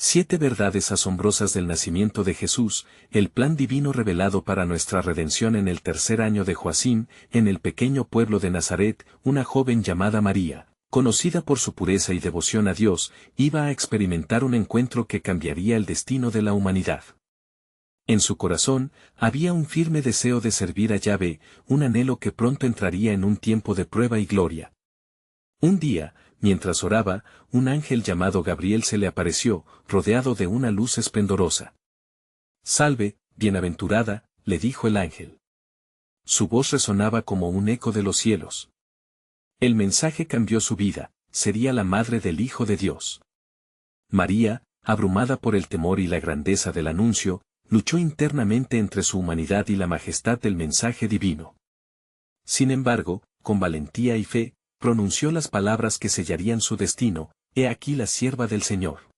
7 verdades asombrosas del nacimiento de Jesús, el plan divino revelado para nuestra redención. En el tercer año de Joacim, en el pequeño pueblo de Nazaret, una joven llamada María, conocida por su pureza y devoción a Dios, iba a experimentar un encuentro que cambiaría el destino de la humanidad. En su corazón, había un firme deseo de servir a Yahvé, un anhelo que pronto entraría en un tiempo de prueba y gloria. Un día, mientras oraba, un ángel llamado Gabriel se le apareció, rodeado de una luz esplendorosa. «Salve, bienaventurada», le dijo el ángel. Su voz resonaba como un eco de los cielos. El mensaje cambió su vida, sería la madre del Hijo de Dios. María, abrumada por el temor y la grandeza del anuncio, luchó internamente entre su humanidad y la majestad del mensaje divino. Sin embargo, con valentía y fe, pronunció las palabras que sellarían su destino: «He aquí la sierva del Señor».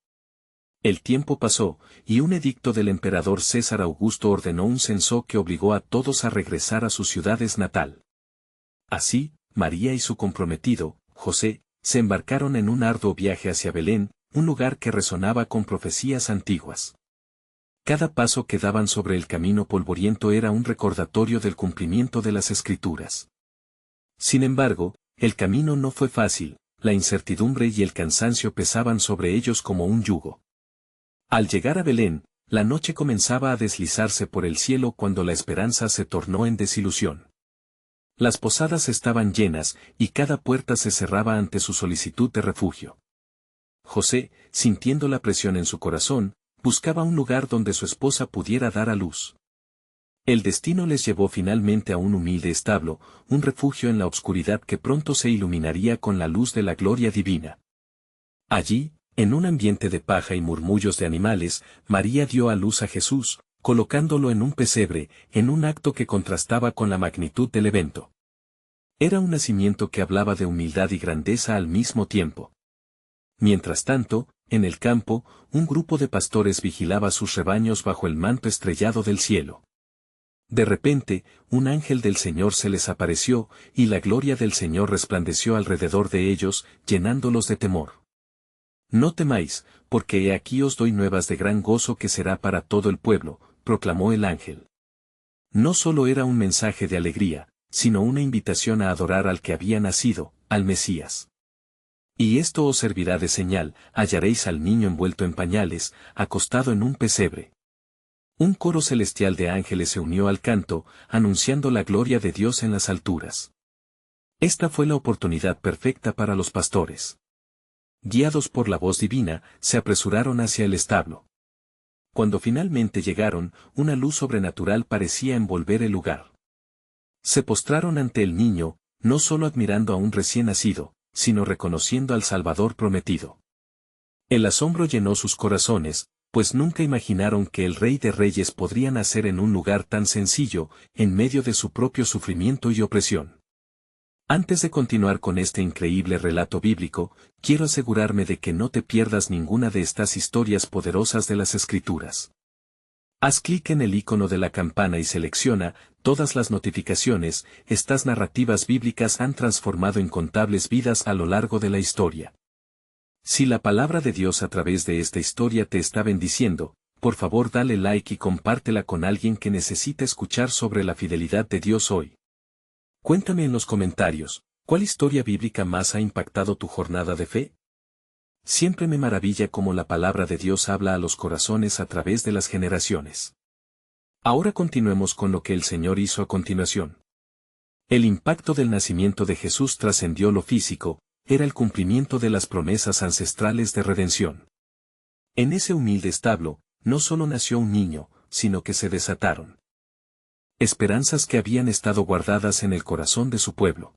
El tiempo pasó, y un edicto del emperador César Augusto ordenó un censo que obligó a todos a regresar a sus ciudades natal. Así, María y su comprometido, José, se embarcaron en un arduo viaje hacia Belén, un lugar que resonaba con profecías antiguas. Cada paso que daban sobre el camino polvoriento era un recordatorio del cumplimiento de las Escrituras. Sin embargo, el camino no fue fácil, la incertidumbre y el cansancio pesaban sobre ellos como un yugo. Al llegar a Belén, la noche comenzaba a deslizarse por el cielo cuando la esperanza se tornó en desilusión. Las posadas estaban llenas, y cada puerta se cerraba ante su solicitud de refugio. José, sintiendo la presión en su corazón, buscaba un lugar donde su esposa pudiera dar a luz. El destino les llevó finalmente a un humilde establo, un refugio en la obscuridad que pronto se iluminaría con la luz de la gloria divina. Allí, en un ambiente de paja y murmullos de animales, María dio a luz a Jesús, colocándolo en un pesebre, en un acto que contrastaba con la magnitud del evento. Era un nacimiento que hablaba de humildad y grandeza al mismo tiempo. Mientras tanto, en el campo, un grupo de pastores vigilaba sus rebaños bajo el manto estrellado del cielo. De repente, un ángel del Señor se les apareció, y la gloria del Señor resplandeció alrededor de ellos, llenándolos de temor. «No temáis, porque he aquí os doy nuevas de gran gozo que será para todo el pueblo», proclamó el ángel. No solo era un mensaje de alegría, sino una invitación a adorar al que había nacido, al Mesías. «Y esto os servirá de señal: hallaréis al niño envuelto en pañales, acostado en un pesebre». Un coro celestial de ángeles se unió al canto, anunciando la gloria de Dios en las alturas. Esta fue la oportunidad perfecta para los pastores. Guiados por la voz divina, se apresuraron hacia el establo. Cuando finalmente llegaron, una luz sobrenatural parecía envolver el lugar. Se postraron ante el niño, no solo admirando a un recién nacido, sino reconociendo al Salvador prometido. El asombro llenó sus corazones, pues nunca imaginaron que el Rey de Reyes podría nacer en un lugar tan sencillo, en medio de su propio sufrimiento y opresión. Antes de continuar con este increíble relato bíblico, quiero asegurarme de que no te pierdas ninguna de estas historias poderosas de las Escrituras. Haz clic en el icono de la campana y selecciona todas las notificaciones. Estas narrativas bíblicas han transformado incontables vidas a lo largo de la historia. Si la palabra de Dios a través de esta historia te está bendiciendo, por favor dale like y compártela con alguien que necesita escuchar sobre la fidelidad de Dios hoy. Cuéntame en los comentarios, ¿cuál historia bíblica más ha impactado tu jornada de fe? Siempre me maravilla cómo la palabra de Dios habla a los corazones a través de las generaciones. Ahora continuemos con lo que el Señor hizo a continuación. El impacto del nacimiento de Jesús trascendió lo físico, era el cumplimiento de las promesas ancestrales de redención. En ese humilde establo, no solo nació un niño, sino que se desataron esperanzas que habían estado guardadas en el corazón de su pueblo.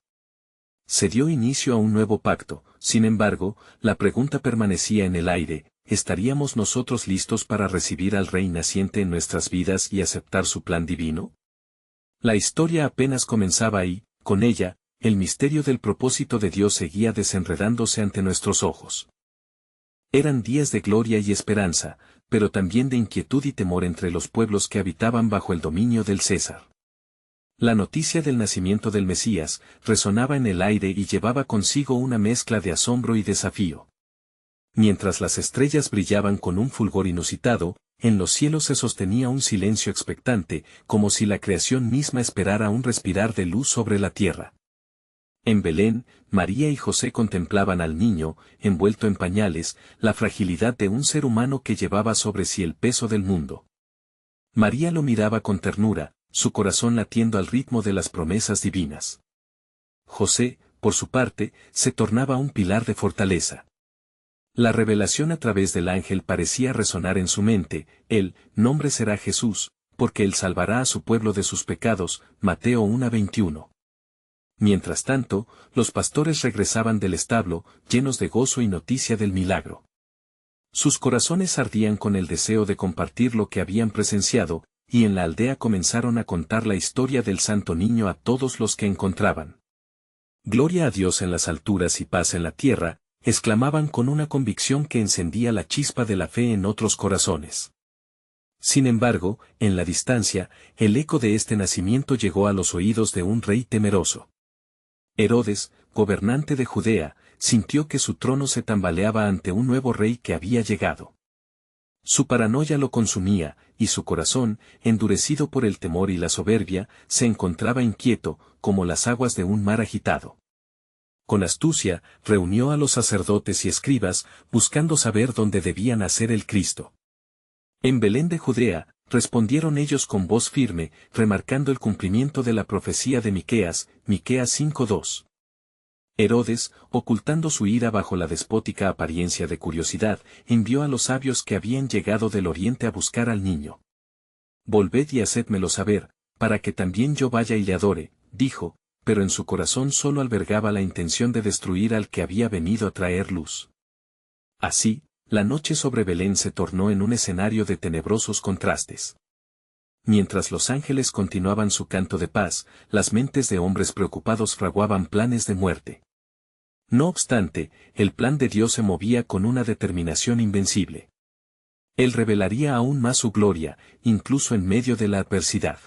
Se dio inicio a un nuevo pacto. Sin embargo, la pregunta permanecía en el aire: ¿estaríamos nosotros listos para recibir al Rey naciente en nuestras vidas y aceptar su plan divino? La historia apenas comenzaba y, con ella, el misterio del propósito de Dios seguía desenredándose ante nuestros ojos. Eran días de gloria y esperanza, pero también de inquietud y temor entre los pueblos que habitaban bajo el dominio del César. La noticia del nacimiento del Mesías resonaba en el aire y llevaba consigo una mezcla de asombro y desafío. Mientras las estrellas brillaban con un fulgor inusitado, en los cielos se sostenía un silencio expectante, como si la creación misma esperara un respirar de luz sobre la tierra. En Belén, María y José contemplaban al niño, envuelto en pañales, la fragilidad de un ser humano que llevaba sobre sí el peso del mundo. María lo miraba con ternura, su corazón latiendo al ritmo de las promesas divinas. José, por su parte, se tornaba un pilar de fortaleza. La revelación a través del ángel parecía resonar en su mente: el nombre será Jesús, porque él salvará a su pueblo de sus pecados, Mateo 1:21. Mientras tanto, los pastores regresaban del establo, llenos de gozo y noticia del milagro. Sus corazones ardían con el deseo de compartir lo que habían presenciado, y en la aldea comenzaron a contar la historia del santo niño a todos los que encontraban. Gloria a Dios en las alturas y paz en la tierra, exclamaban con una convicción que encendía la chispa de la fe en otros corazones. Sin embargo, en la distancia, el eco de este nacimiento llegó a los oídos de un rey temeroso. Herodes, gobernante de Judea, sintió que su trono se tambaleaba ante un nuevo rey que había llegado. Su paranoia lo consumía, y su corazón, endurecido por el temor y la soberbia, se encontraba inquieto, como las aguas de un mar agitado. Con astucia, reunió a los sacerdotes y escribas, buscando saber dónde debía nacer el Cristo. En Belén de Judea, respondieron ellos con voz firme, remarcando el cumplimiento de la profecía de Miqueas, Miqueas 5:2. Herodes, ocultando su ira bajo la despótica apariencia de curiosidad, envió a los sabios que habían llegado del oriente a buscar al niño. Volved y hacedmelo saber, para que también yo vaya y le adore, dijo, pero en su corazón solo albergaba la intención de destruir al que había venido a traer luz. Así, la noche sobre Belén se tornó en un escenario de tenebrosos contrastes. Mientras los ángeles continuaban su canto de paz, las mentes de hombres preocupados fraguaban planes de muerte. No obstante, el plan de Dios se movía con una determinación invencible. Él revelaría aún más su gloria, incluso en medio de la adversidad.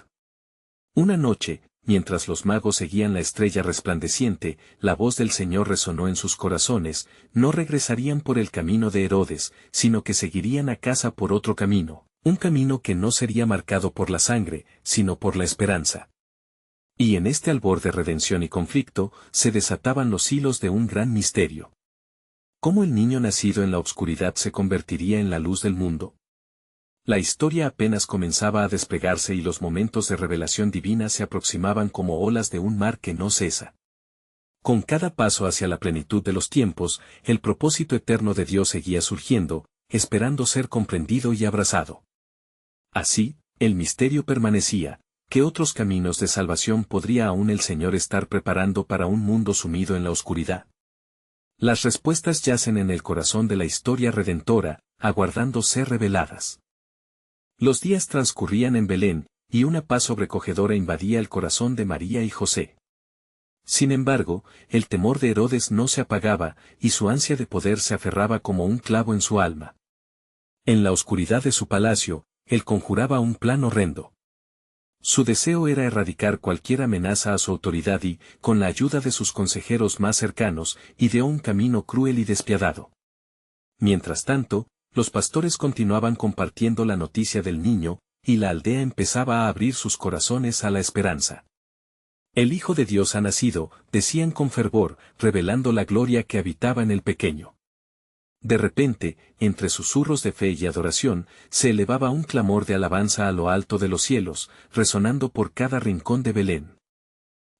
Una noche, mientras los magos seguían la estrella resplandeciente, la voz del Señor resonó en sus corazones: no regresarían por el camino de Herodes, sino que seguirían a casa por otro camino, un camino que no sería marcado por la sangre, sino por la esperanza. Y en este albor de redención y conflicto, se desataban los hilos de un gran misterio. ¿Cómo el niño nacido en la obscuridad se convertiría en la luz del mundo? La historia apenas comenzaba a desplegarse y los momentos de revelación divina se aproximaban como olas de un mar que no cesa. Con cada paso hacia la plenitud de los tiempos, el propósito eterno de Dios seguía surgiendo, esperando ser comprendido y abrazado. Así, el misterio permanecía: ¿qué otros caminos de salvación podría aún el Señor estar preparando para un mundo sumido en la oscuridad? Las respuestas yacen en el corazón de la historia redentora, aguardando ser reveladas. Los días transcurrían en Belén, y una paz sobrecogedora invadía el corazón de María y José. Sin embargo, el temor de Herodes no se apagaba, y su ansia de poder se aferraba como un clavo en su alma. En la oscuridad de su palacio, él conjuraba un plan horrendo. Su deseo era erradicar cualquier amenaza a su autoridad y, con la ayuda de sus consejeros más cercanos, ideó un camino cruel y despiadado. Mientras tanto, los pastores continuaban compartiendo la noticia del niño, y la aldea empezaba a abrir sus corazones a la esperanza. El Hijo de Dios ha nacido, decían con fervor, revelando la gloria que habitaba en el pequeño. De repente, entre susurros de fe y adoración, se elevaba un clamor de alabanza a lo alto de los cielos, resonando por cada rincón de Belén.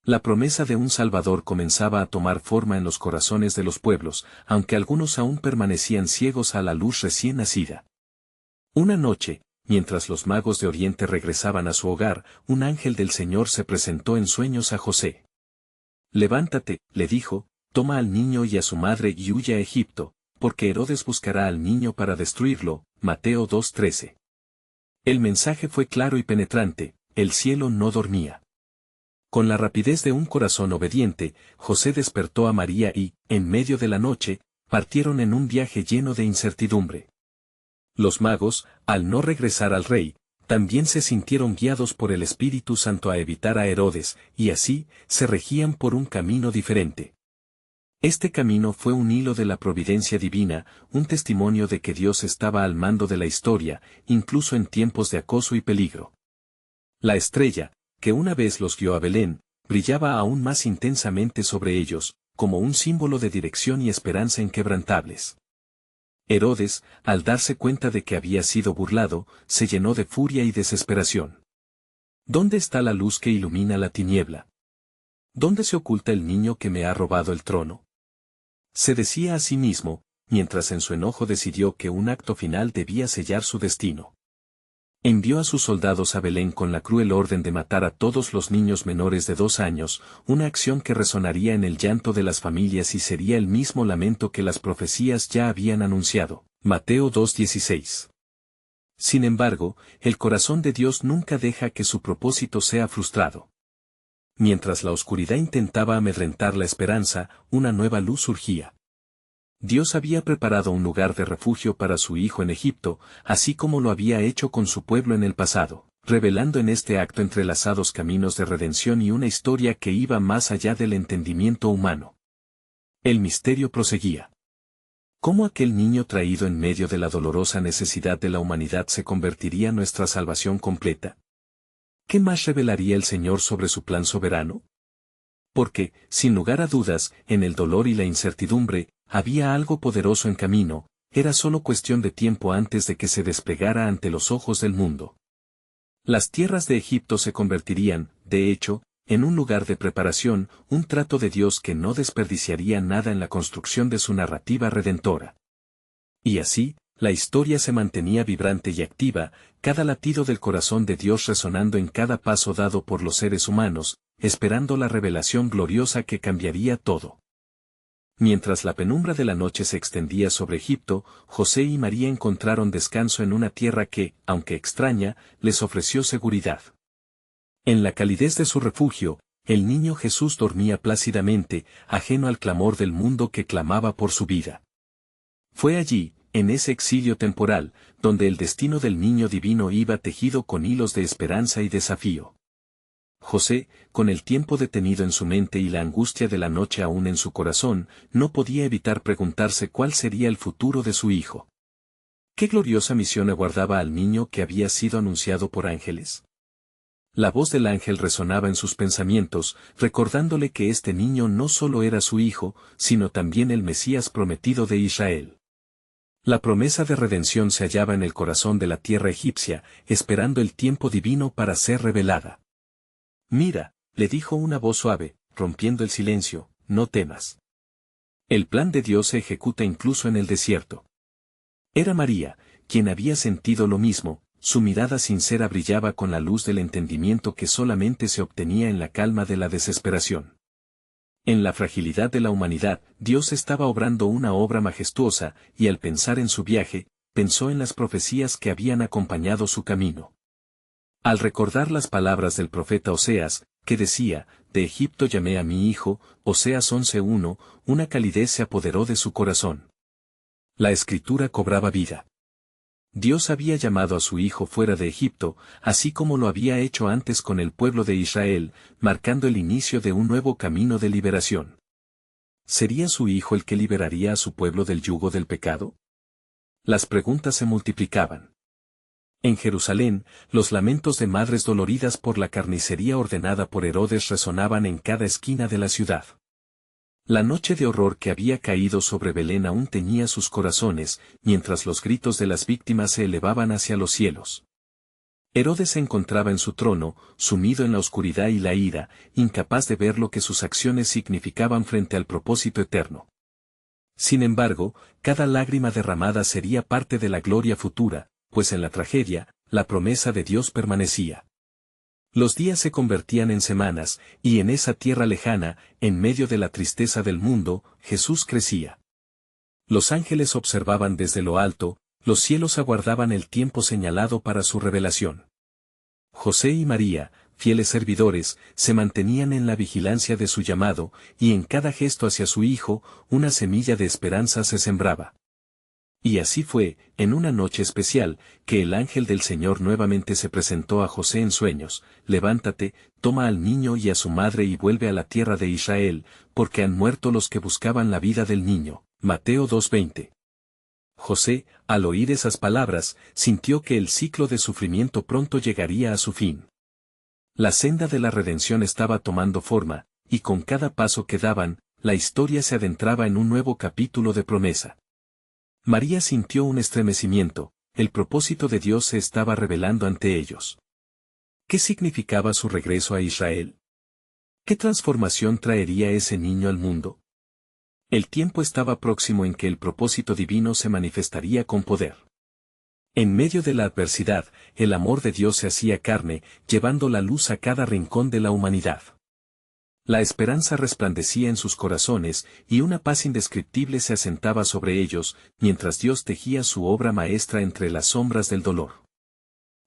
La promesa de un Salvador comenzaba a tomar forma en los corazones de los pueblos, aunque algunos aún permanecían ciegos a la luz recién nacida. Una noche, mientras los magos de Oriente regresaban a su hogar, un ángel del Señor se presentó en sueños a José. «Levántate», le dijo, «toma al niño y a su madre y huye a Egipto, porque Herodes buscará al niño para destruirlo». Mateo 2:13. El mensaje fue claro y penetrante: el cielo no dormía. Con la rapidez de un corazón obediente, José despertó a María y, en medio de la noche, partieron en un viaje lleno de incertidumbre. Los magos, al no regresar al rey, también se sintieron guiados por el Espíritu Santo a evitar a Herodes, y así, se regían por un camino diferente. Este camino fue un hilo de la providencia divina, un testimonio de que Dios estaba al mando de la historia, incluso en tiempos de acoso y peligro. La estrella, que una vez los guió a Belén, brillaba aún más intensamente sobre ellos, como un símbolo de dirección y esperanza inquebrantables. Herodes, al darse cuenta de que había sido burlado, se llenó de furia y desesperación. ¿Dónde está la luz que ilumina la tiniebla? ¿Dónde se oculta el niño que me ha robado el trono? Se decía a sí mismo, mientras en su enojo decidió que un acto final debía sellar su destino. Envió a sus soldados a Belén con la cruel orden de matar a todos los niños menores de 2 años, una acción que resonaría en el llanto de las familias y sería el mismo lamento que las profecías ya habían anunciado. Mateo 2:16. Sin embargo, el corazón de Dios nunca deja que su propósito sea frustrado. Mientras la oscuridad intentaba amedrentar la esperanza, una nueva luz surgía. Dios había preparado un lugar de refugio para su Hijo en Egipto, así como lo había hecho con su pueblo en el pasado, revelando en este acto entrelazados caminos de redención y una historia que iba más allá del entendimiento humano. El misterio proseguía. ¿Cómo aquel niño traído en medio de la dolorosa necesidad de la humanidad se convertiría en nuestra salvación completa? ¿Qué más revelaría el Señor sobre su plan soberano? Porque, sin lugar a dudas, en el dolor y la incertidumbre, había algo poderoso en camino, era solo cuestión de tiempo antes de que se desplegara ante los ojos del mundo. Las tierras de Egipto se convertirían, de hecho, en un lugar de preparación, un trato de Dios que no desperdiciaría nada en la construcción de su narrativa redentora. Y así, la historia se mantenía vibrante y activa, cada latido del corazón de Dios resonando en cada paso dado por los seres humanos, esperando la revelación gloriosa que cambiaría todo. Mientras la penumbra de la noche se extendía sobre Egipto, José y María encontraron descanso en una tierra que, aunque extraña, les ofreció seguridad. En la calidez de su refugio, el niño Jesús dormía plácidamente, ajeno al clamor del mundo que clamaba por su vida. Fue allí, en ese exilio temporal, donde el destino del niño divino iba tejido con hilos de esperanza y desafío. José, con el tiempo detenido en su mente y la angustia de la noche aún en su corazón, no podía evitar preguntarse cuál sería el futuro de su hijo. ¿Qué gloriosa misión aguardaba al niño que había sido anunciado por ángeles? La voz del ángel resonaba en sus pensamientos, recordándole que este niño no solo era su hijo, sino también el Mesías prometido de Israel. La promesa de redención se hallaba en el corazón de la tierra egipcia, esperando el tiempo divino para ser revelada. «Mira», le dijo una voz suave, rompiendo el silencio, «no temas. El plan de Dios se ejecuta incluso en el desierto». Era María, quien había sentido lo mismo, su mirada sincera brillaba con la luz del entendimiento que solamente se obtenía en la calma de la desesperación. En la fragilidad de la humanidad, Dios estaba obrando una obra majestuosa, y al pensar en su viaje, pensó en las profecías que habían acompañado su camino. Al recordar las palabras del profeta Oseas, que decía, «De Egipto llamé a mi hijo», Oseas 11:1, una calidez se apoderó de su corazón. La escritura cobraba vida. Dios había llamado a su hijo fuera de Egipto, así como lo había hecho antes con el pueblo de Israel, marcando el inicio de un nuevo camino de liberación. ¿Sería su hijo el que liberaría a su pueblo del yugo del pecado? Las preguntas se multiplicaban. En Jerusalén, los lamentos de madres doloridas por la carnicería ordenada por Herodes resonaban en cada esquina de la ciudad. La noche de horror que había caído sobre Belén aún teñía sus corazones, mientras los gritos de las víctimas se elevaban hacia los cielos. Herodes se encontraba en su trono, sumido en la oscuridad y la ira, incapaz de ver lo que sus acciones significaban frente al propósito eterno. Sin embargo, cada lágrima derramada sería parte de la gloria futura, pues en la tragedia, la promesa de Dios permanecía. Los días se convertían en semanas, y en esa tierra lejana, en medio de la tristeza del mundo, Jesús crecía. Los ángeles observaban desde lo alto, los cielos aguardaban el tiempo señalado para su revelación. José y María, fieles servidores, se mantenían en la vigilancia de su llamado, y en cada gesto hacia su hijo, una semilla de esperanza se sembraba. Y así fue, en una noche especial, que el ángel del Señor nuevamente se presentó a José en sueños: levántate, toma al niño y a su madre y vuelve a la tierra de Israel, porque han muerto los que buscaban la vida del niño. Mateo 2:20. José, al oír esas palabras, sintió que el ciclo de sufrimiento pronto llegaría a su fin. La senda de la redención estaba tomando forma, y con cada paso que daban, la historia se adentraba en un nuevo capítulo de promesa. María sintió un estremecimiento: el propósito de Dios se estaba revelando ante ellos. ¿Qué significaba su regreso a Israel? ¿Qué transformación traería ese niño al mundo? El tiempo estaba próximo en que el propósito divino se manifestaría con poder. En medio de la adversidad, el amor de Dios se hacía carne, llevando la luz a cada rincón de la humanidad. La esperanza resplandecía en sus corazones, y una paz indescriptible se asentaba sobre ellos, mientras Dios tejía su obra maestra entre las sombras del dolor.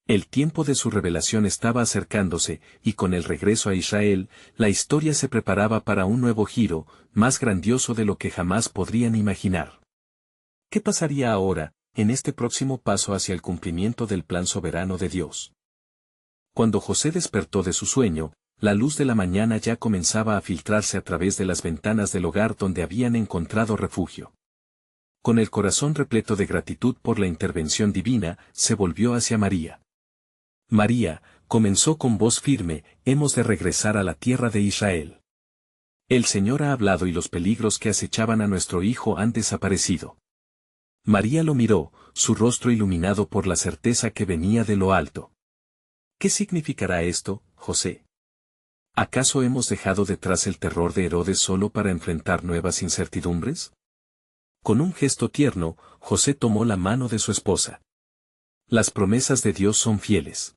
El tiempo de su revelación estaba acercándose, y con el regreso a Israel, la historia se preparaba para un nuevo giro, más grandioso de lo que jamás podrían imaginar. ¿Qué pasaría ahora, en este próximo paso hacia el cumplimiento del plan soberano de Dios? Cuando José despertó de su sueño, la luz de la mañana ya comenzaba a filtrarse a través de las ventanas del hogar donde habían encontrado refugio. Con el corazón repleto de gratitud por la intervención divina, se volvió hacia María. María, comenzó con voz firme: hemos de regresar a la tierra de Israel. El Señor ha hablado y los peligros que acechaban a nuestro hijo han desaparecido. María lo miró, su rostro iluminado por la certeza que venía de lo alto. ¿Qué significará esto, José? ¿Acaso hemos dejado detrás el terror de Herodes solo para enfrentar nuevas incertidumbres? Con un gesto tierno, José tomó la mano de su esposa. Las promesas de Dios son fieles.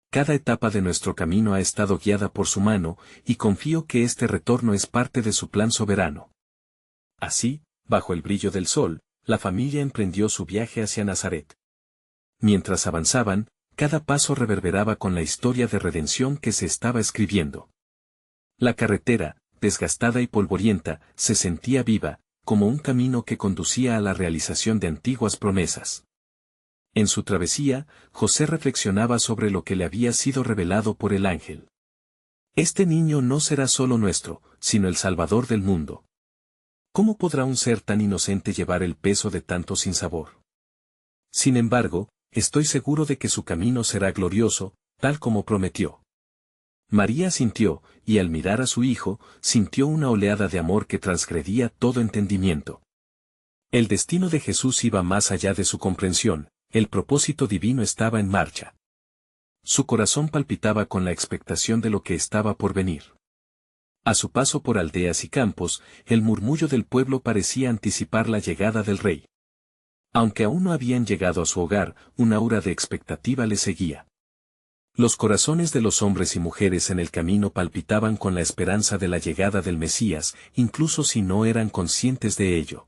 Cada etapa de nuestro camino ha estado guiada por su mano, y confío que este retorno es parte de su plan soberano. Así, bajo el brillo del sol, la familia emprendió su viaje hacia Nazaret. Mientras avanzaban, cada paso reverberaba con la historia de redención que se estaba escribiendo. La carretera, desgastada y polvorienta, se sentía viva, como un camino que conducía a la realización de antiguas promesas. En su travesía, José reflexionaba sobre lo que le había sido revelado por el ángel. Este niño no será solo nuestro, sino el Salvador del mundo. ¿Cómo podrá un ser tan inocente llevar el peso de tanto sinsabor? Sin embargo, estoy seguro de que su camino será glorioso, tal como prometió. María sintió, y al mirar a su hijo, sintió una oleada de amor que transgredía todo entendimiento. El destino de Jesús iba más allá de su comprensión, el propósito divino estaba en marcha. Su corazón palpitaba con la expectación de lo que estaba por venir. A su paso por aldeas y campos, el murmullo del pueblo parecía anticipar la llegada del rey. Aunque aún no habían llegado a su hogar, un aura de expectativa le seguía. Los corazones de los hombres y mujeres en el camino palpitaban con la esperanza de la llegada del Mesías, incluso si no eran conscientes de ello.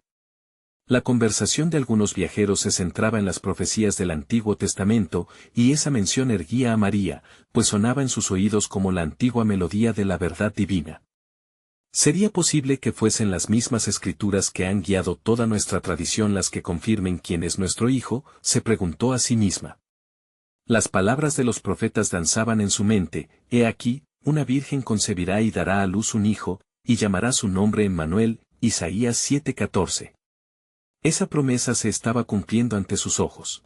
La conversación de algunos viajeros se centraba en las profecías del Antiguo Testamento, y esa mención erguía a María, pues sonaba en sus oídos como la antigua melodía de la verdad divina. ¿Sería posible que fuesen las mismas escrituras que han guiado toda nuestra tradición las que confirmen quién es nuestro hijo?, se preguntó a sí misma. Las palabras de los profetas danzaban en su mente: he aquí, una virgen concebirá y dará a luz un hijo, y llamará su nombre Emmanuel. Isaías 7:14. Esa promesa se estaba cumpliendo ante sus ojos.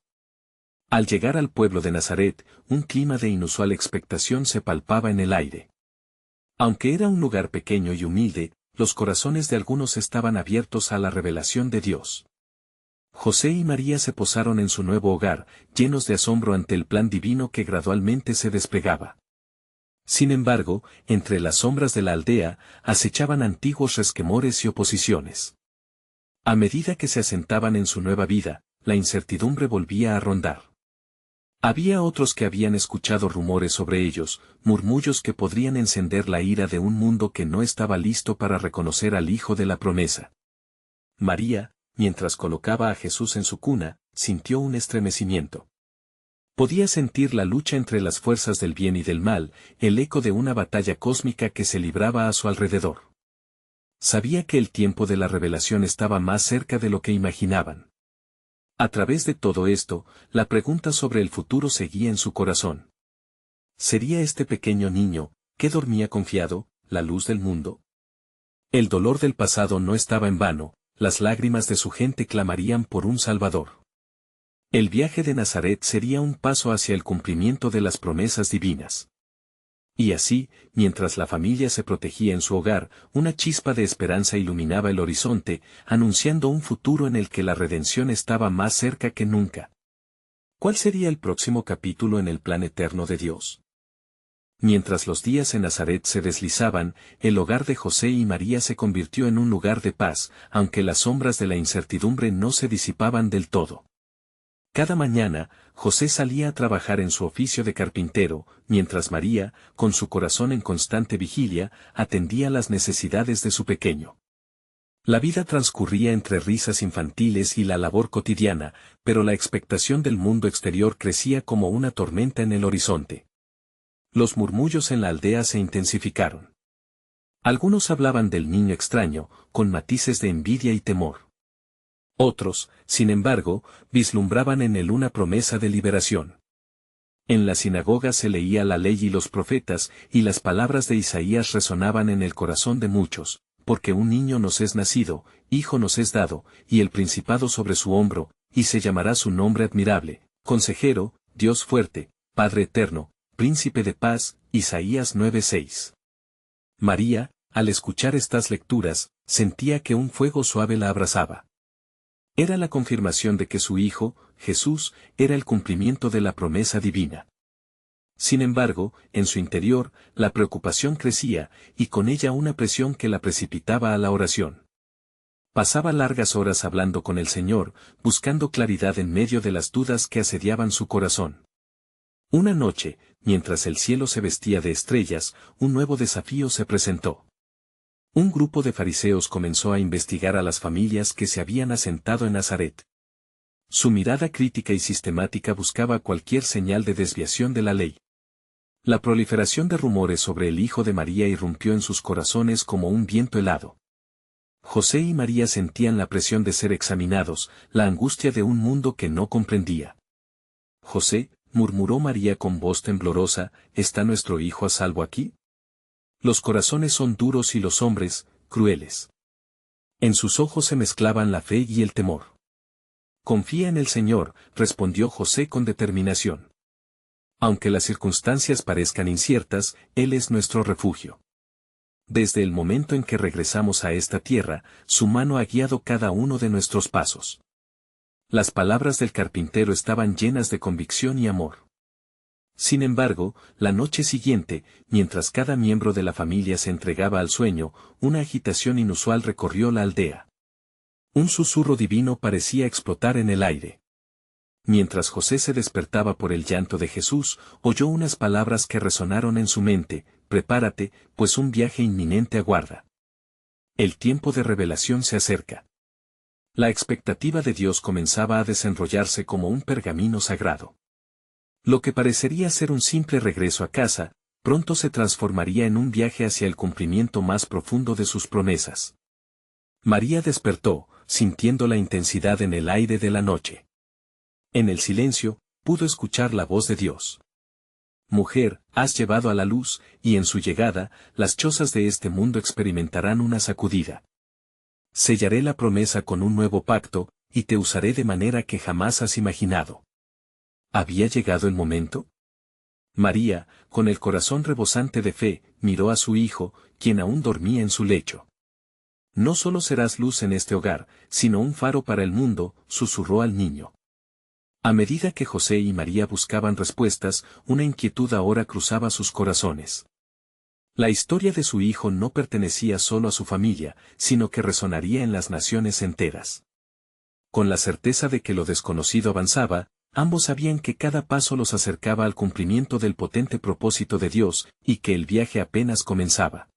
Al llegar al pueblo de Nazaret, un clima de inusual expectación se palpaba en el aire. Aunque era un lugar pequeño y humilde, los corazones de algunos estaban abiertos a la revelación de Dios. José y María se posaron en su nuevo hogar, llenos de asombro ante el plan divino que gradualmente se desplegaba. Sin embargo, entre las sombras de la aldea, acechaban antiguos resquemores y oposiciones. A medida que se asentaban en su nueva vida, la incertidumbre volvía a rondar. Había otros que habían escuchado rumores sobre ellos, murmullos que podrían encender la ira de un mundo que no estaba listo para reconocer al Hijo de la promesa. María, mientras colocaba a Jesús en su cuna, sintió un estremecimiento. Podía sentir la lucha entre las fuerzas del bien y del mal, el eco de una batalla cósmica que se libraba a su alrededor. Sabía que el tiempo de la revelación estaba más cerca de lo que imaginaban. A través de todo esto, la pregunta sobre el futuro seguía en su corazón. ¿Sería este pequeño niño, que dormía confiado, la luz del mundo? El dolor del pasado no estaba en vano, las lágrimas de su gente clamarían por un Salvador. El viaje de Nazaret sería un paso hacia el cumplimiento de las promesas divinas. Y así, mientras la familia se protegía en su hogar, una chispa de esperanza iluminaba el horizonte, anunciando un futuro en el que la redención estaba más cerca que nunca. ¿Cuál sería el próximo capítulo en el plan eterno de Dios? Mientras los días en Nazaret se deslizaban, el hogar de José y María se convirtió en un lugar de paz, aunque las sombras de la incertidumbre no se disipaban del todo. Cada mañana, José salía a trabajar en su oficio de carpintero, mientras María, con su corazón en constante vigilia, atendía las necesidades de su pequeño. La vida transcurría entre risas infantiles y la labor cotidiana, pero la expectación del mundo exterior crecía como una tormenta en el horizonte. Los murmullos en la aldea se intensificaron. Algunos hablaban del niño extraño, con matices de envidia y temor. Otros, sin embargo, vislumbraban en él una promesa de liberación. En la sinagoga se leía la ley y los profetas, y las palabras de Isaías resonaban en el corazón de muchos, porque un niño nos es nacido, hijo nos es dado, y el principado sobre su hombro, y se llamará su nombre admirable, Consejero, Dios fuerte, Padre eterno, Príncipe de paz, Isaías 9:6. María, al escuchar estas lecturas, sentía que un fuego suave la abrazaba. Era la confirmación de que su Hijo, Jesús, era el cumplimiento de la promesa divina. Sin embargo, en su interior, la preocupación crecía, y con ella una presión que la precipitaba a la oración. Pasaba largas horas hablando con el Señor, buscando claridad en medio de las dudas que asediaban su corazón. Una noche, mientras el cielo se vestía de estrellas, un nuevo desafío se presentó. Un grupo de fariseos comenzó a investigar a las familias que se habían asentado en Nazaret. Su mirada crítica y sistemática buscaba cualquier señal de desviación de la ley. La proliferación de rumores sobre el hijo de María irrumpió en sus corazones como un viento helado. José y María sentían la presión de ser examinados, la angustia de un mundo que no comprendía. José, murmuró María con voz temblorosa, ¿está nuestro hijo a salvo aquí? Los corazones son duros y los hombres, crueles. En sus ojos se mezclaban la fe y el temor. Confía en el Señor, respondió José con determinación. Aunque las circunstancias parezcan inciertas, Él es nuestro refugio. Desde el momento en que regresamos a esta tierra, su mano ha guiado cada uno de nuestros pasos. Las palabras del carpintero estaban llenas de convicción y amor. Sin embargo, la noche siguiente, mientras cada miembro de la familia se entregaba al sueño, una agitación inusual recorrió la aldea. Un susurro divino parecía explotar en el aire. Mientras José se despertaba por el llanto de Jesús, oyó unas palabras que resonaron en su mente: prepárate, pues un viaje inminente aguarda. El tiempo de revelación se acerca. La expectativa de Dios comenzaba a desenrollarse como un pergamino sagrado. Lo que parecería ser un simple regreso a casa, pronto se transformaría en un viaje hacia el cumplimiento más profundo de sus promesas. María despertó, sintiendo la intensidad en el aire de la noche. En el silencio, pudo escuchar la voz de Dios. Mujer, has llevado a la luz, y en su llegada, las chozas de este mundo experimentarán una sacudida. Sellaré la promesa con un nuevo pacto, y te usaré de manera que jamás has imaginado. ¿Había llegado el momento? María, con el corazón rebosante de fe, miró a su hijo, quien aún dormía en su lecho. No solo serás luz en este hogar, sino un faro para el mundo, susurró al niño. A medida que José y María buscaban respuestas, una inquietud ahora cruzaba sus corazones. La historia de su hijo no pertenecía solo a su familia, sino que resonaría en las naciones enteras. Con la certeza de que lo desconocido avanzaba, ambos sabían que cada paso los acercaba al cumplimiento del potente propósito de Dios, y que el viaje apenas comenzaba.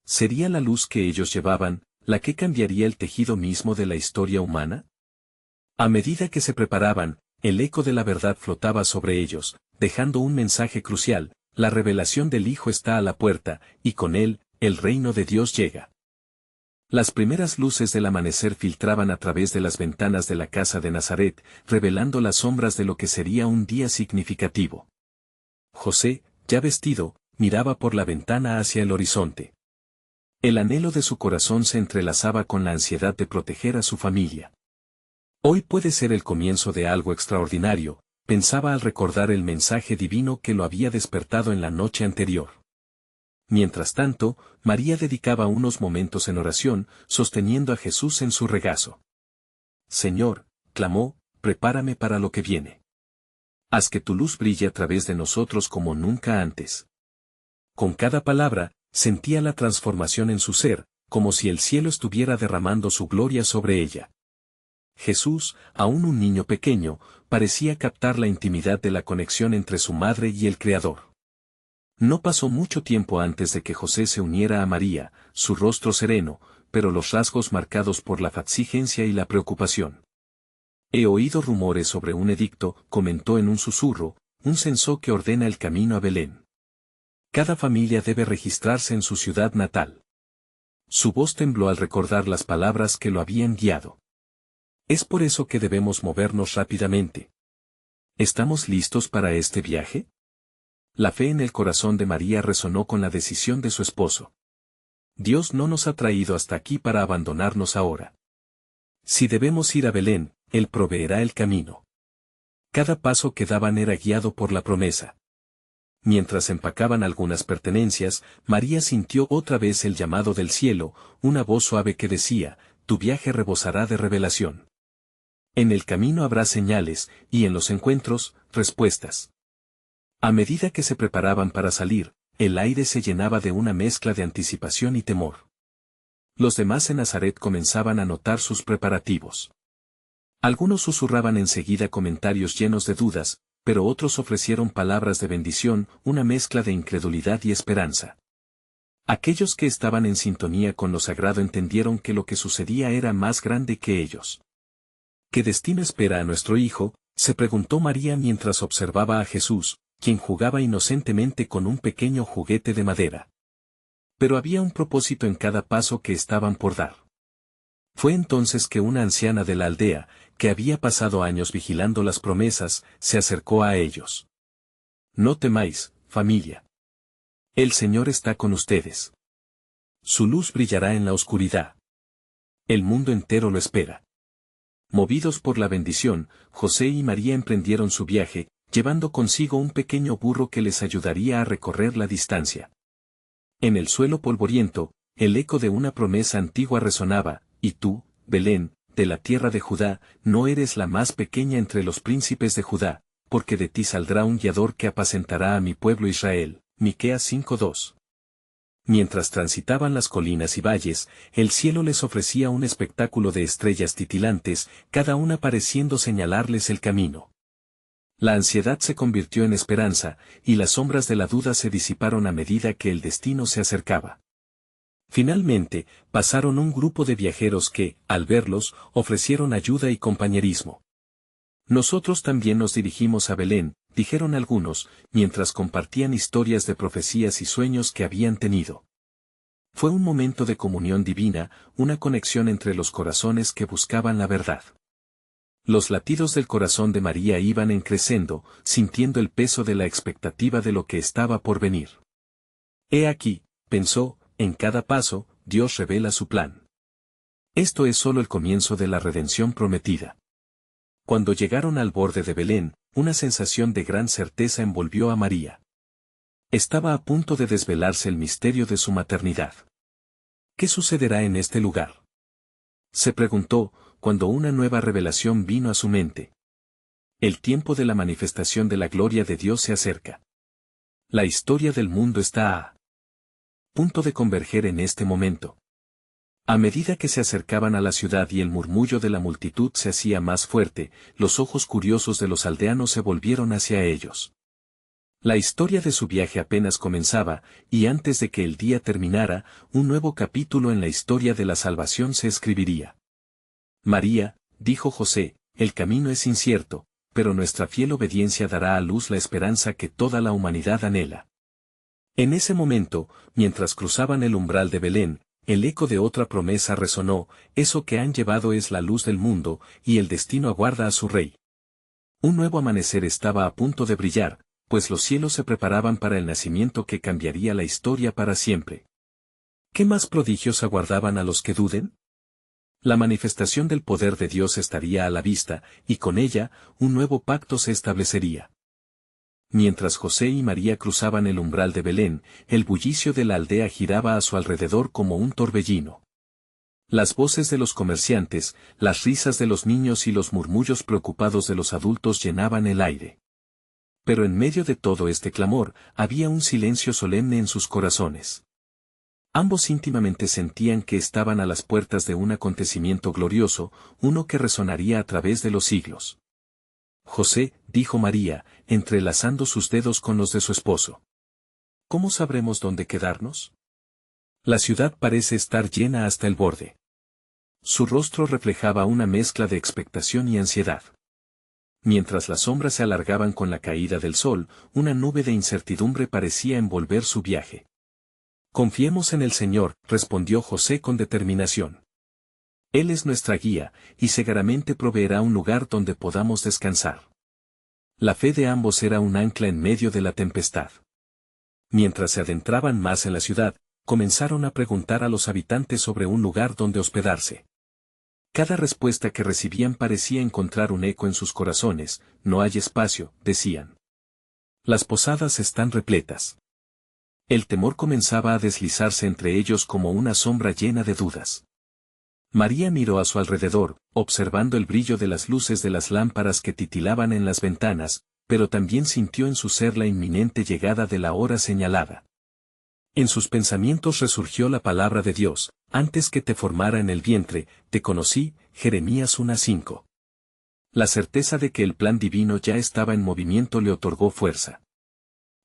¿Sería la luz que ellos llevaban, la que cambiaría el tejido mismo de la historia humana? A medida que se preparaban, el eco de la verdad flotaba sobre ellos, dejando un mensaje crucial: la revelación del Hijo está a la puerta, y con él, el reino de Dios llega. Las primeras luces del amanecer filtraban a través de las ventanas de la casa de Nazaret, revelando las sombras de lo que sería un día significativo. José, ya vestido, miraba por la ventana hacia el horizonte. El anhelo de su corazón se entrelazaba con la ansiedad de proteger a su familia. Hoy puede ser el comienzo de algo extraordinario, pensaba al recordar el mensaje divino que lo había despertado en la noche anterior. Mientras tanto, María dedicaba unos momentos en oración, sosteniendo a Jesús en su regazo. Señor, clamó, prepárame para lo que viene. Haz que tu luz brille a través de nosotros como nunca antes. Con cada palabra, sentía la transformación en su ser, como si el cielo estuviera derramando su gloria sobre ella. Jesús, aún un niño pequeño, parecía captar la intimidad de la conexión entre su madre y el Creador. No pasó mucho tiempo antes de que José se uniera a María, su rostro sereno, pero los rasgos marcados por la exigencia y la preocupación. He oído rumores sobre un edicto, comentó en un susurro, un censo que ordena el camino a Belén. Cada familia debe registrarse en su ciudad natal. Su voz tembló al recordar las palabras que lo habían guiado. Es por eso que debemos movernos rápidamente. ¿Estamos listos para este viaje? La fe en el corazón de María resonó con la decisión de su esposo. Dios no nos ha traído hasta aquí para abandonarnos ahora. Si debemos ir a Belén, Él proveerá el camino. Cada paso que daban era guiado por la promesa. Mientras empacaban algunas pertenencias, María sintió otra vez el llamado del cielo, una voz suave que decía, tu viaje rebosará de revelación. En el camino habrá señales, y en los encuentros, respuestas. A medida que se preparaban para salir, el aire se llenaba de una mezcla de anticipación y temor. Los demás en Nazaret comenzaban a notar sus preparativos. Algunos susurraban enseguida comentarios llenos de dudas, pero otros ofrecieron palabras de bendición, una mezcla de incredulidad y esperanza. Aquellos que estaban en sintonía con lo sagrado entendieron que lo que sucedía era más grande que ellos. ¿Qué destino espera a nuestro hijo?, se preguntó María mientras observaba a Jesús, quien jugaba inocentemente con un pequeño juguete de madera. Pero había un propósito en cada paso que estaban por dar. Fue entonces que una anciana de la aldea, que había pasado años vigilando las promesas, se acercó a ellos. No temáis, familia. El Señor está con ustedes. Su luz brillará en la oscuridad. El mundo entero lo espera. Movidos por la bendición, José y María emprendieron su viaje, llevando consigo un pequeño burro que les ayudaría a recorrer la distancia. En el suelo polvoriento, el eco de una promesa antigua resonaba, y tú, Belén, de la tierra de Judá, no eres la más pequeña entre los príncipes de Judá, porque de ti saldrá un guiador que apacentará a mi pueblo Israel. Miqueas 5:2. Mientras transitaban las colinas y valles, el cielo les ofrecía un espectáculo de estrellas titilantes, cada una pareciendo señalarles el camino. La ansiedad se convirtió en esperanza, y las sombras de la duda se disiparon a medida que el destino se acercaba. Finalmente, pasaron un grupo de viajeros que, al verlos, ofrecieron ayuda y compañerismo. Nosotros también nos dirigimos a Belén, dijeron algunos, mientras compartían historias de profecías y sueños que habían tenido. Fue un momento de comunión divina, una conexión entre los corazones que buscaban la verdad. Los latidos del corazón de María iban encreciendo, sintiendo el peso de la expectativa de lo que estaba por venir. He aquí, pensó, en cada paso, Dios revela su plan. Esto es solo el comienzo de la redención prometida. Cuando llegaron al borde de Belén, una sensación de gran certeza envolvió a María. Estaba a punto de desvelarse el misterio de su maternidad. ¿Qué sucederá en este lugar?, se preguntó, cuando una nueva revelación vino a su mente. El tiempo de la manifestación de la gloria de Dios se acerca. La historia del mundo está a punto de converger en este momento. A medida que se acercaban a la ciudad y el murmullo de la multitud se hacía más fuerte, los ojos curiosos de los aldeanos se volvieron hacia ellos. La historia de su viaje apenas comenzaba, y antes de que el día terminara, un nuevo capítulo en la historia de la salvación se escribiría. María, dijo José, el camino es incierto, pero nuestra fiel obediencia dará a luz la esperanza que toda la humanidad anhela. En ese momento, mientras cruzaban el umbral de Belén, el eco de otra promesa resonó: eso que han llevado es la luz del mundo, y el destino aguarda a su rey. Un nuevo amanecer estaba a punto de brillar, pues los cielos se preparaban para el nacimiento que cambiaría la historia para siempre. ¿Qué más prodigios aguardaban a los que duden? La manifestación del poder de Dios estaría a la vista, y con ella, un nuevo pacto se establecería. Mientras José y María cruzaban el umbral de Belén, el bullicio de la aldea giraba a su alrededor como un torbellino. Las voces de los comerciantes, las risas de los niños y los murmullos preocupados de los adultos llenaban el aire. Pero en medio de todo este clamor, había un silencio solemne en sus corazones. Ambos íntimamente sentían que estaban a las puertas de un acontecimiento glorioso, uno que resonaría a través de los siglos. José, dijo María, entrelazando sus dedos con los de su esposo. ¿Cómo sabremos dónde quedarnos? La ciudad parece estar llena hasta el borde. Su rostro reflejaba una mezcla de expectación y ansiedad. Mientras las sombras se alargaban con la caída del sol, una nube de incertidumbre parecía envolver su viaje. Confiemos en el Señor, respondió José con determinación. Él es nuestra guía, y seguramente proveerá un lugar donde podamos descansar. La fe de ambos era un ancla en medio de la tempestad. Mientras se adentraban más en la ciudad, comenzaron a preguntar a los habitantes sobre un lugar donde hospedarse. Cada respuesta que recibían parecía encontrar un eco en sus corazones: no hay espacio, decían. Las posadas están repletas. El temor comenzaba a deslizarse entre ellos como una sombra llena de dudas. María miró a su alrededor, observando el brillo de las luces de las lámparas que titilaban en las ventanas, pero también sintió en su ser la inminente llegada de la hora señalada. En sus pensamientos resurgió la palabra de Dios: antes que te formara en el vientre, te conocí, Jeremías 1:5. La certeza de que el plan divino ya estaba en movimiento le otorgó fuerza.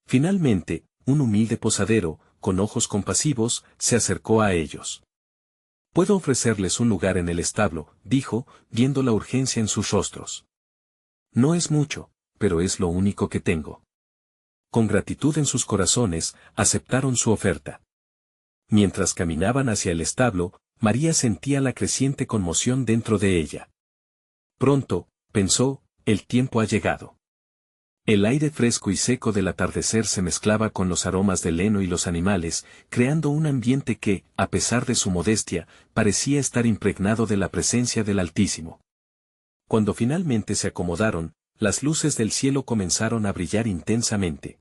Finalmente, un humilde posadero, con ojos compasivos, se acercó a ellos. «Puedo ofrecerles un lugar en el establo», dijo, viendo la urgencia en sus rostros. «No es mucho, pero es lo único que tengo». Con gratitud en sus corazones, aceptaron su oferta. Mientras caminaban hacia el establo, María sentía la creciente conmoción dentro de ella. Pronto, pensó, el tiempo ha llegado. El aire fresco y seco del atardecer se mezclaba con los aromas del heno y los animales, creando un ambiente que, a pesar de su modestia, parecía estar impregnado de la presencia del Altísimo. Cuando finalmente se acomodaron, las luces del cielo comenzaron a brillar intensamente.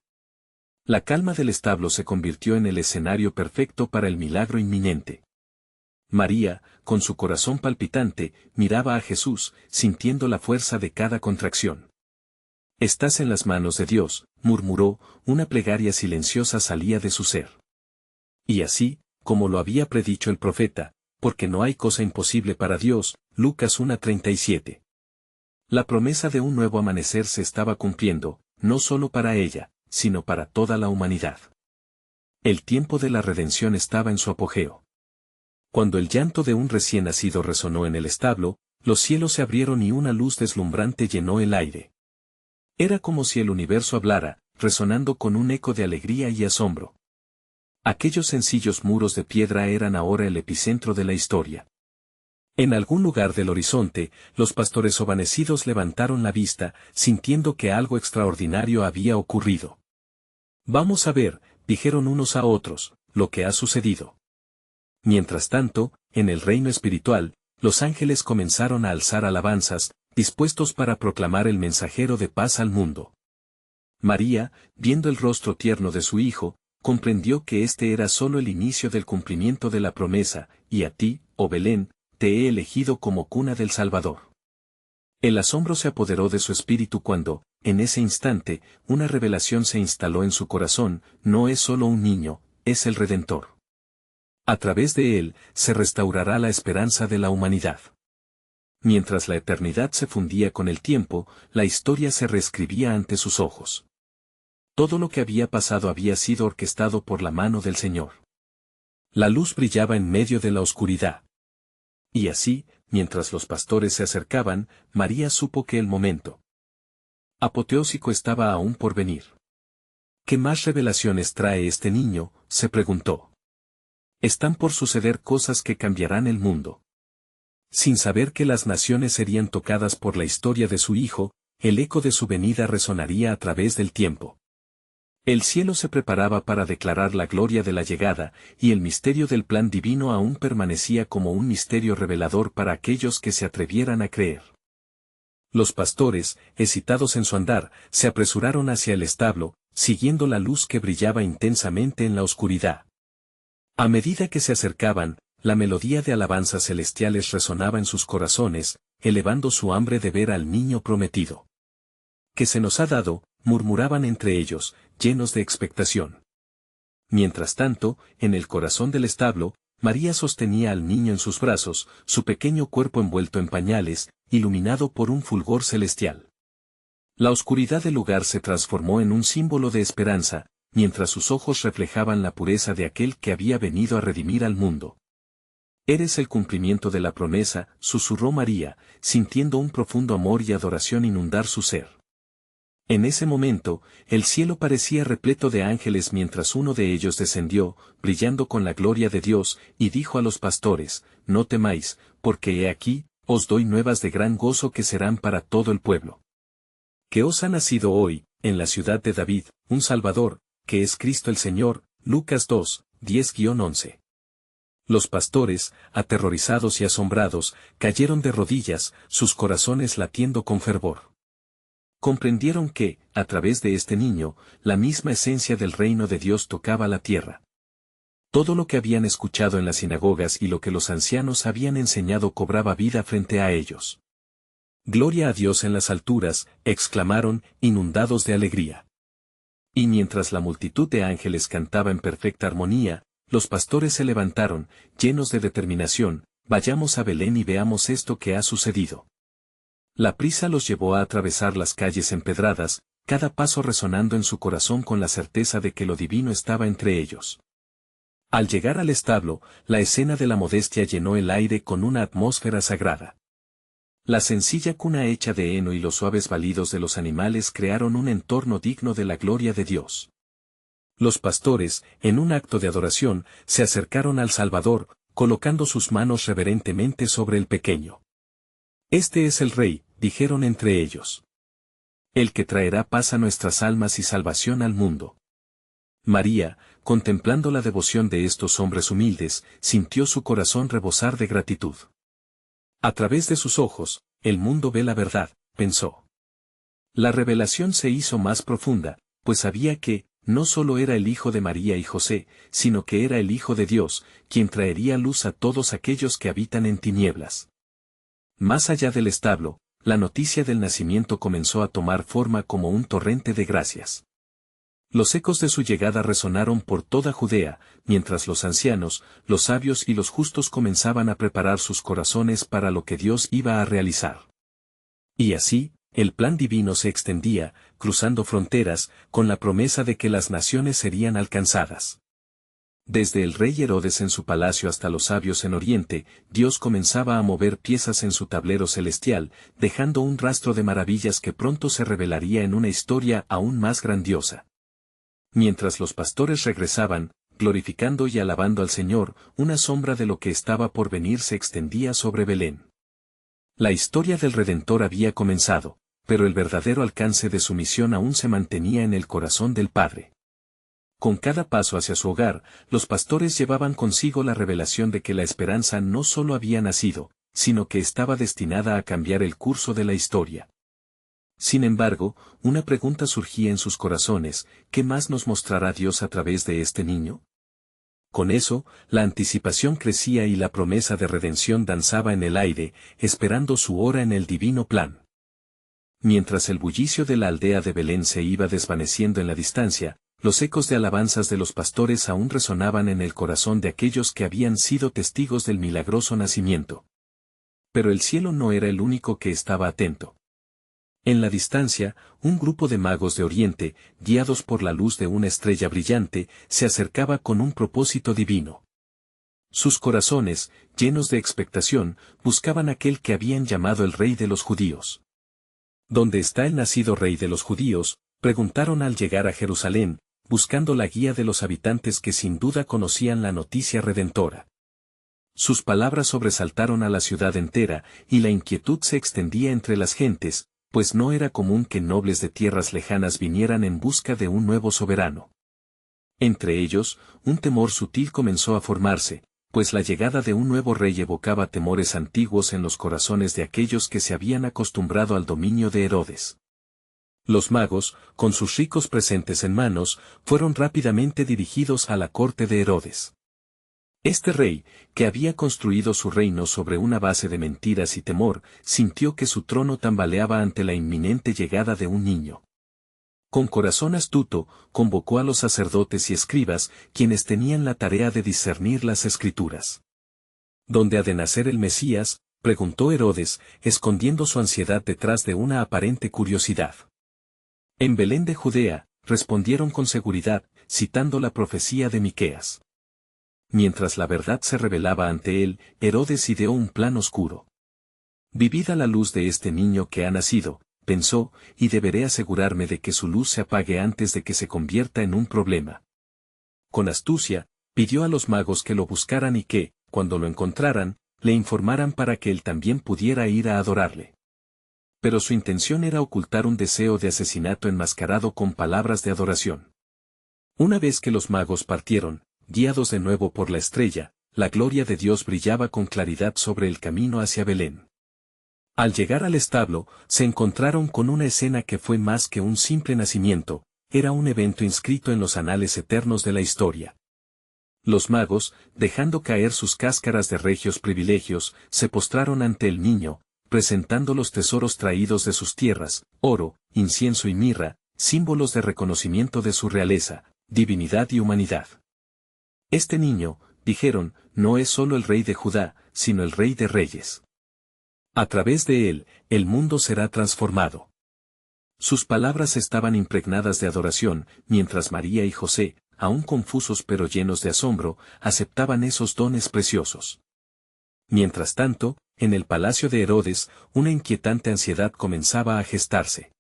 La calma del establo se convirtió en el escenario perfecto para el milagro inminente. María, con su corazón palpitante, miraba a Jesús, sintiendo la fuerza de cada contracción. «Estás en las manos de Dios», murmuró, una plegaria silenciosa salía de su ser. Y así, como lo había predicho el profeta, porque no hay cosa imposible para Dios, Lucas 1:37. La promesa de un nuevo amanecer se estaba cumpliendo, no solo para ella, sino para toda la humanidad. El tiempo de la redención estaba en su apogeo. Cuando el llanto de un recién nacido resonó en el establo, los cielos se abrieron y una luz deslumbrante llenó el aire. Era como si el universo hablara, resonando con un eco de alegría y asombro. Aquellos sencillos muros de piedra eran ahora el epicentro de la historia. En algún lugar del horizonte, los pastores obedecidos levantaron la vista, sintiendo que algo extraordinario había ocurrido. «Vamos a ver», dijeron unos a otros, «lo que ha sucedido». Mientras tanto, en el reino espiritual, los ángeles comenzaron a alzar alabanzas, dispuestos para proclamar el mensajero de paz al mundo. María, viendo el rostro tierno de su hijo, comprendió que este era solo el inicio del cumplimiento de la promesa: «Y a ti, oh Belén, te he elegido como cuna del Salvador». El asombro se apoderó de su espíritu cuando, en ese instante, una revelación se instaló en su corazón: no es solo un niño, es el Redentor. A través de él, se restaurará la esperanza de la humanidad. Mientras la eternidad se fundía con el tiempo, la historia se reescribía ante sus ojos. Todo lo que había pasado había sido orquestado por la mano del Señor. La luz brillaba en medio de la oscuridad. Y así, mientras los pastores se acercaban, María supo que el momento apoteósico estaba aún por venir. «¿Qué más revelaciones trae este niño?», se preguntó. Están por suceder cosas que cambiarán el mundo. Sin saber que las naciones serían tocadas por la historia de su Hijo, el eco de su venida resonaría a través del tiempo. El cielo se preparaba para declarar la gloria de la llegada, y el misterio del plan divino aún permanecía como un misterio revelador para aquellos que se atrevieran a creer. Los pastores, excitados en su andar, se apresuraron hacia el establo, siguiendo la luz que brillaba intensamente en la oscuridad. A medida que se acercaban, la melodía de alabanzas celestiales resonaba en sus corazones, elevando su hambre de ver al niño prometido. «¿Qué se nos ha dado?», murmuraban entre ellos, llenos de expectación. Mientras tanto, en el corazón del establo, María sostenía al niño en sus brazos, su pequeño cuerpo envuelto en pañales, iluminado por un fulgor celestial. La oscuridad del lugar se transformó en un símbolo de esperanza, mientras sus ojos reflejaban la pureza de aquel que había venido a redimir al mundo. «Eres el cumplimiento de la promesa», susurró María, sintiendo un profundo amor y adoración inundar su ser. En ese momento, el cielo parecía repleto de ángeles mientras uno de ellos descendió, brillando con la gloria de Dios, y dijo a los pastores: «No temáis, porque he aquí, os doy nuevas de gran gozo que serán para todo el pueblo. Que os ha nacido hoy, en la ciudad de David, un Salvador, que es Cristo el Señor». Lucas 2, 10-11. Los pastores, aterrorizados y asombrados, cayeron de rodillas, sus corazones latiendo con fervor. Comprendieron que, a través de este niño, la misma esencia del reino de Dios tocaba la tierra. Todo lo que habían escuchado en las sinagogas y lo que los ancianos habían enseñado cobraba vida frente a ellos. «Gloria a Dios en las alturas», exclamaron, inundados de alegría. Y mientras la multitud de ángeles cantaba en perfecta armonía, los pastores se levantaron, llenos de determinación: «Vayamos a Belén y veamos esto que ha sucedido». La prisa los llevó a atravesar las calles empedradas, cada paso resonando en su corazón con la certeza de que lo divino estaba entre ellos. Al llegar al establo, la escena de la modestia llenó el aire con una atmósfera sagrada. La sencilla cuna hecha de heno y los suaves balidos de los animales crearon un entorno digno de la gloria de Dios. Los pastores, en un acto de adoración, se acercaron al Salvador, colocando sus manos reverentemente sobre el pequeño. «Este es el Rey», dijeron entre ellos. «El que traerá paz a nuestras almas y salvación al mundo». María, contemplando la devoción de estos hombres humildes, sintió su corazón rebosar de gratitud. «A través de sus ojos, el mundo ve la verdad», pensó. La revelación se hizo más profunda, pues sabía que, no solo era el hijo de María y José, sino que era el Hijo de Dios, quien traería luz a todos aquellos que habitan en tinieblas. Más allá del establo, la noticia del nacimiento comenzó a tomar forma como un torrente de gracias. Los ecos de su llegada resonaron por toda Judea, mientras los ancianos, los sabios y los justos comenzaban a preparar sus corazones para lo que Dios iba a realizar. Y así, el plan divino se extendía, cruzando fronteras, con la promesa de que las naciones serían alcanzadas. Desde el rey Herodes en su palacio hasta los sabios en Oriente, Dios comenzaba a mover piezas en su tablero celestial, dejando un rastro de maravillas que pronto se revelaría en una historia aún más grandiosa. Mientras los pastores regresaban, glorificando y alabando al Señor, una sombra de lo que estaba por venir se extendía sobre Belén. La historia del Redentor había comenzado, pero el verdadero alcance de su misión aún se mantenía en el corazón del Padre. Con cada paso hacia su hogar, los pastores llevaban consigo la revelación de que la esperanza no solo había nacido, sino que estaba destinada a cambiar el curso de la historia. Sin embargo, una pregunta surgía en sus corazones: ¿qué más nos mostrará Dios a través de este niño? Con eso, la anticipación crecía y la promesa de redención danzaba en el aire, esperando su hora en el divino plan. Mientras el bullicio de la aldea de Belén se iba desvaneciendo en la distancia, los ecos de alabanzas de los pastores aún resonaban en el corazón de aquellos que habían sido testigos del milagroso nacimiento. Pero el cielo no era el único que estaba atento. En la distancia, un grupo de magos de Oriente, guiados por la luz de una estrella brillante, se acercaba con un propósito divino. Sus corazones, llenos de expectación, buscaban aquel que habían llamado el Rey de los Judíos. ¿Dónde está el nacido Rey de los Judíos?, preguntaron al llegar a Jerusalén, buscando la guía de los habitantes que sin duda conocían la noticia redentora. Sus palabras sobresaltaron a la ciudad entera, y la inquietud se extendía entre las gentes, pues no era común que nobles de tierras lejanas vinieran en busca de un nuevo soberano. Entre ellos, un temor sutil comenzó a formarse, pues la llegada de un nuevo rey evocaba temores antiguos en los corazones de aquellos que se habían acostumbrado al dominio de Herodes. Los magos, con sus ricos presentes en manos, fueron rápidamente dirigidos a la corte de Herodes. Este rey, que había construido su reino sobre una base de mentiras y temor, sintió que su trono tambaleaba ante la inminente llegada de un niño. Con corazón astuto, convocó a los sacerdotes y escribas, quienes tenían la tarea de discernir las escrituras. ¿Dónde ha de nacer el Mesías?, preguntó Herodes, escondiendo su ansiedad detrás de una aparente curiosidad. En Belén de Judea, respondieron con seguridad, citando la profecía de Miqueas. Mientras la verdad se revelaba ante él, Herodes ideó un plan oscuro. Vivid a la luz de este niño que ha nacido, pensó, y deberé asegurarme de que su luz se apague antes de que se convierta en un problema. Con astucia, pidió a los magos que lo buscaran y que, cuando lo encontraran, le informaran para que él también pudiera ir a adorarle. Pero su intención era ocultar un deseo de asesinato enmascarado con palabras de adoración. Una vez que los magos partieron, guiados de nuevo por la estrella, la gloria de Dios brillaba con claridad sobre el camino hacia Belén. Al llegar al establo, se encontraron con una escena que fue más que un simple nacimiento, era un evento inscrito en los anales eternos de la historia. Los magos, dejando caer sus cáscaras de regios privilegios, se postraron ante el niño, presentando los tesoros traídos de sus tierras, oro, incienso y mirra, símbolos de reconocimiento de su realeza, divinidad y humanidad. Este niño, dijeron, no es solo el rey de Judá, sino el rey de reyes. A través de él, el mundo será transformado. Sus palabras estaban impregnadas de adoración, mientras María y José, aún confusos pero llenos de asombro, aceptaban esos dones preciosos. Mientras tanto, en el palacio de Herodes, una inquietante ansiedad comenzaba a gestarse.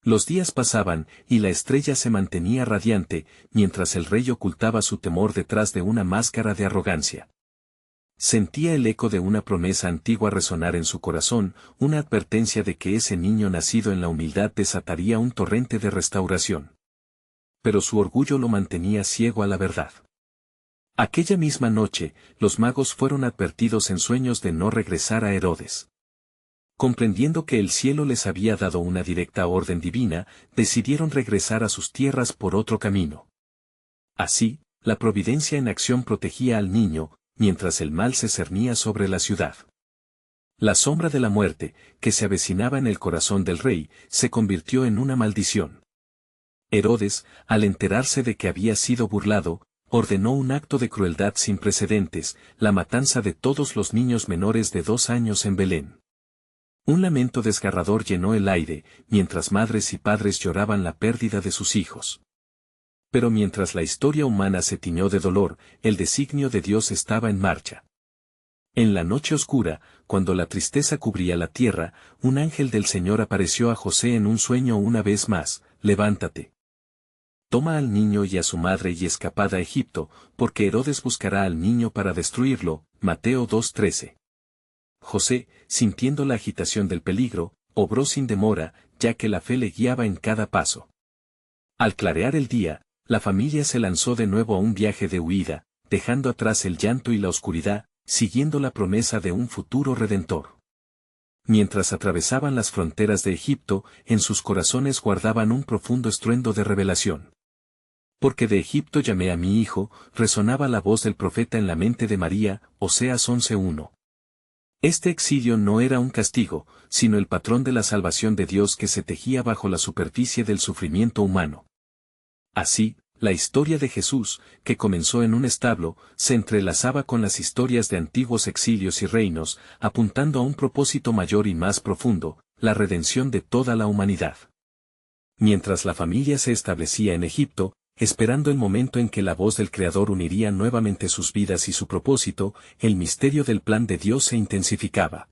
Los días pasaban, y la estrella se mantenía radiante, mientras el rey ocultaba su temor detrás de una máscara de arrogancia. Sentía el eco de una promesa antigua resonar en su corazón, una advertencia de que ese niño nacido en la humildad desataría un torrente de restauración. Pero su orgullo lo mantenía ciego a la verdad. Aquella misma noche, los magos fueron advertidos en sueños de no regresar a Herodes. Comprendiendo que el cielo les había dado una directa orden divina, decidieron regresar a sus tierras por otro camino. Así, la providencia en acción protegía al niño, mientras el mal se cernía sobre la ciudad. La sombra de la muerte, que se avecinaba en el corazón del rey, se convirtió en una maldición. Herodes, al enterarse de que había sido burlado, ordenó un acto de crueldad sin precedentes, la matanza de todos los niños menores de 2 años en Belén. Un lamento desgarrador llenó el aire, mientras madres y padres lloraban la pérdida de sus hijos. Pero mientras la historia humana se tiñó de dolor, el designio de Dios estaba en marcha. En la noche oscura, cuando la tristeza cubría la tierra, un ángel del Señor apareció a José en un sueño una vez más: levántate. Toma al niño y a su madre y escapad a Egipto, porque Herodes buscará al niño para destruirlo. Mateo 2:13. José, sintiendo la agitación del peligro, obró sin demora, ya que la fe le guiaba en cada paso. Al clarear el día, la familia se lanzó de nuevo a un viaje de huida, dejando atrás el llanto y la oscuridad, siguiendo la promesa de un futuro redentor. Mientras atravesaban las fronteras de Egipto, en sus corazones guardaban un profundo estruendo de revelación. Porque de Egipto llamé a mi hijo, resonaba la voz del profeta en la mente de María, Oseas 11:1. Este exilio no era un castigo, sino el patrón de la salvación de Dios que se tejía bajo la superficie del sufrimiento humano. Así, la historia de Jesús, que comenzó en un establo, se entrelazaba con las historias de antiguos exilios y reinos, apuntando a un propósito mayor y más profundo, la redención de toda la humanidad. Mientras la familia se establecía en Egipto, esperando el momento en que la voz del Creador uniría nuevamente sus vidas y su propósito, el misterio del plan de Dios se intensificaba.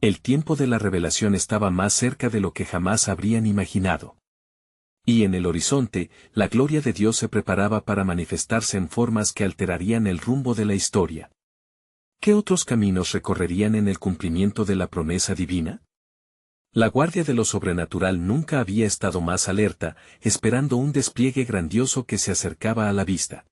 El tiempo de la revelación estaba más cerca de lo que jamás habrían imaginado. Y en el horizonte, la gloria de Dios se preparaba para manifestarse en formas que alterarían el rumbo de la historia. ¿Qué otros caminos recorrerían en el cumplimiento de la promesa divina? La guardia de lo sobrenatural nunca había estado más alerta, esperando un despliegue grandioso que se acercaba a la vista.